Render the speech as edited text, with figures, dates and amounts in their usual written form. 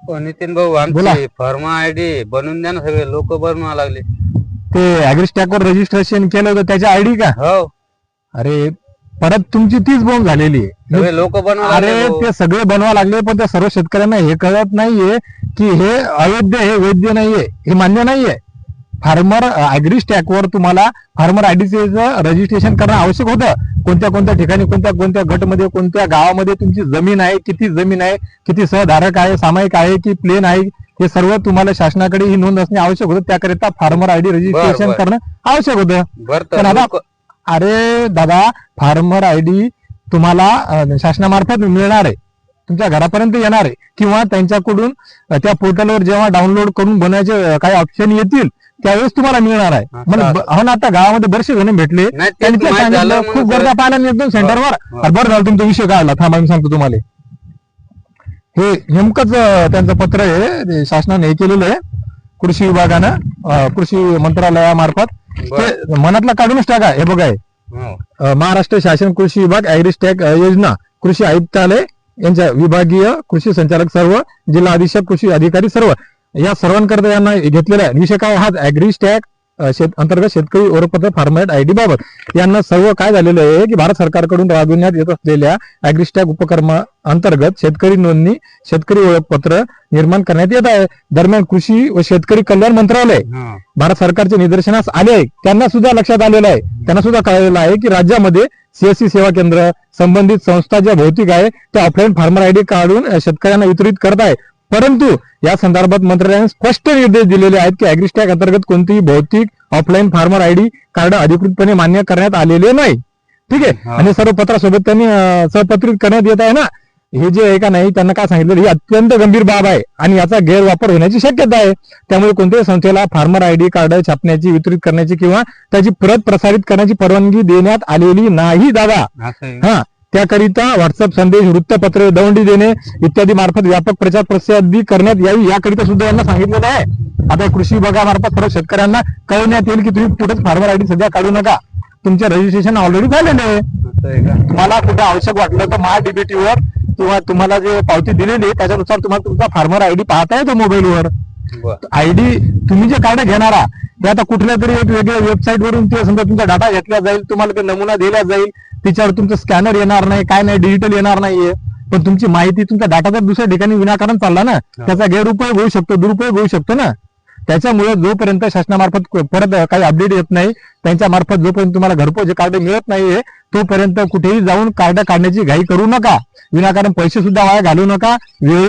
नितीन भाऊ बोला. आमची फर्मा आयडी बनवून द्या ना, सगळे लोक बनवा लागले. ते ऍग्रीस्टॅक वर रजिस्ट्रेशन केलं होतं त्याची आयडी का? हो, अरे परत तुमची तीच बोंब झालेली आहे. सगळे लोक बनवा अरे लागले भाऊ. ते सगळे बनवा लागले, पण त्या सर्व शेतकऱ्यांना हे कळत नाहीये की हे अवैध, हे वैध नाहीये, हे मान्य नाहीये. फार्मर ऍग्रीस्टॅक वर तुम्हाला फार्मर आयडीचे रजिस्ट्रेशन करणं आवश्यक होतं. कोणत्या कोणत्या ठिकाणी, कोणत्या कोणत्या गटमध्ये, कोणत्या गावामध्ये तुमची जमीन आहे, किती जमीन आहे, किती सहधारक आहे, सामायिक आहे की प्लेन आहे, हे सर्व तुम्हाला शासनाकडे ही नोंद असणे आवश्यक होतं. त्याकरिता फार्मर आयडी रजिस्ट्रेशन बर. करणं आवश्यक होतं. बर पण तर आता लोक- अरे दादा, फार्मर आयडी तुम्हाला शासनामार्फत मिळणार आहे, तुमच्या घरापर्यंत येणार आहे, किंवा त्यांच्याकडून त्या पोर्टलवर जेव्हा डाउनलोड करून बनवायचे काही ऑप्शन येतील त्यावेळेस तुम्हाला मिळणार आहे. हा, मला हो ना, आता गावामध्ये बरेचसे जण भेटले, नाही, तेच त्यांनी माहित झालं सांगितलं म्हणून खूप सर. गर्दा पाहायला मिळतो सेंटरवर. हो. अरे बरं झालं तुमचा विषय काढला, थांबा मी सांगतो तुम्हाला. हे नेमकंच त्यांचं पत्र आहे, ते शासनाने हे केलेलं आहे कृषी विभागानं, कृषी मंत्रालयामार्फत. बर. ते मनातला काढूनच टाका. हे बघा, हे हो. महाराष्ट्र शासन कृषी विभाग ऍग्रीस्टॅक योजना, कृषी आयुक्तालय यांच्या विभागीय कृषी संचालक सर्व, जिल्हा अधीक्षक कृषी अधिकारी सर्व, या सर्वांकरता यांना घेतलेला आहे. विषय काय हा ऍग्रीस्टॅक अंतर्गत शेतकरी ओळखपत्र फॉर्मॅट आयडी बाबत यांना सर्व काय झालेलं आहे की भारत सरकारकडून राबविण्यात येत असलेल्या ऍग्रीस्टॅक उपक्रमा अंतर्गत शेतकरी नोंदणी, शेतकरी ओळखपत्र निर्माण करण्यात येत आहे. दरम्यान कृषी व शेतकरी कल्याण मंत्रालय हा. भारत सरकारच्या निदर्शनास आले आहे, त्यांना सुद्धा लक्षात आलेलं आहे, त्यांना सुद्धा कळलेलं आहे की राज्यामध्ये सीएससी सेवा केंद्र संबंधित संस्था ज्या भौतिक आहे त्या ऑफलाईन फार्मर आयडी काढून शेतकऱ्यांना वितरित करत आहे. परंतु या संदर्भात मंत्रालयाने स्पष्ट निर्देश दिलेले आहेत की ऍग्रीस्टॅक अंतर्गत कोणतीही भौतिक ऑफलाईन फार्मर आयडी कार्ड अधिकृतपणे मान्य करण्यात आलेले नाही. ठीक आहे. हा. आणि सर्व पत्रासोबत त्यांनी सहपत्रित करण्यात येत आहे ना. हे जे आहे का नाही, त्यांना काय सांगितलं, ही अत्यंत गंभीर बाब आहे आणि याचा गैरवापर होण्याची शक्यता आहे. त्यामुळे कोणत्याही संस्थेला फार्मर आयडी कार्ड छापण्याची, वितरित करण्याची किंवा त्याची प्रत प्रसारित करण्याची परवानगी देण्यात आलेली नाही दादा. असं आहे. हा, त्याकरिता व्हॉट्सअप संदेश, वृत्तपत्र, दौंडी देणे इत्यादी मार्फत व्यापक प्रचार प्रसिद्धी करण्यात यावी, याकरिता सुद्धा यांना सांगितलेलं आहे. आता कृषी विभागामार्फत सर्व शेतकऱ्यांना कळवण्यात येईल की तुम्ही कुठेच फार्मर आयडी सध्या काढू नका, तुमचे रजिस्ट्रेशन ऑलरेडी झालेले आहे. असं आहे का? तुम्हाला कुठे आवश्यक वाटलं तर महा DBT वर किंवा तुम्हाला जे पावती दिलेली आहे त्याच्यानुसार तुम्हाला तुमचा फार्मर आयडी पाहता येतो मोबाईलवर. बर. आयडी तुम्ही जे कार्ड घेणारा हे आता कुठल्या तरी एक वेगळ्या वेबसाईट वरून ते समजा तुमचा डाटा घेतला जाईल, तुम्हाला ते नमुना दिला जाईल, तिच्यावर तुमचं स्कॅनर येणार नाही, काय नाही, डिजिटल येणार नाहीये. पण तुमची माहिती, तुमचा डाटा जर दुसऱ्या ठिकाणी विनाकारण चालला ना, त्याचा गैरउपयोग होऊ शकतो, दुरुपयोग होऊ शकतो ना. त्याच्यामुळे जोपर्यंत शासनामार्फत परत काही अपडेट येत नाही, त्यांच्या मार्फत जोपर्यंत तुम्हाला घरपोच कार्ड मिळत नाहीये, तोपर्यंत कुठेही जाऊन कार्ड काढण्याची घाई करू नका. विनाकारण पैसे सुद्धा वाया घालू नका. वेळ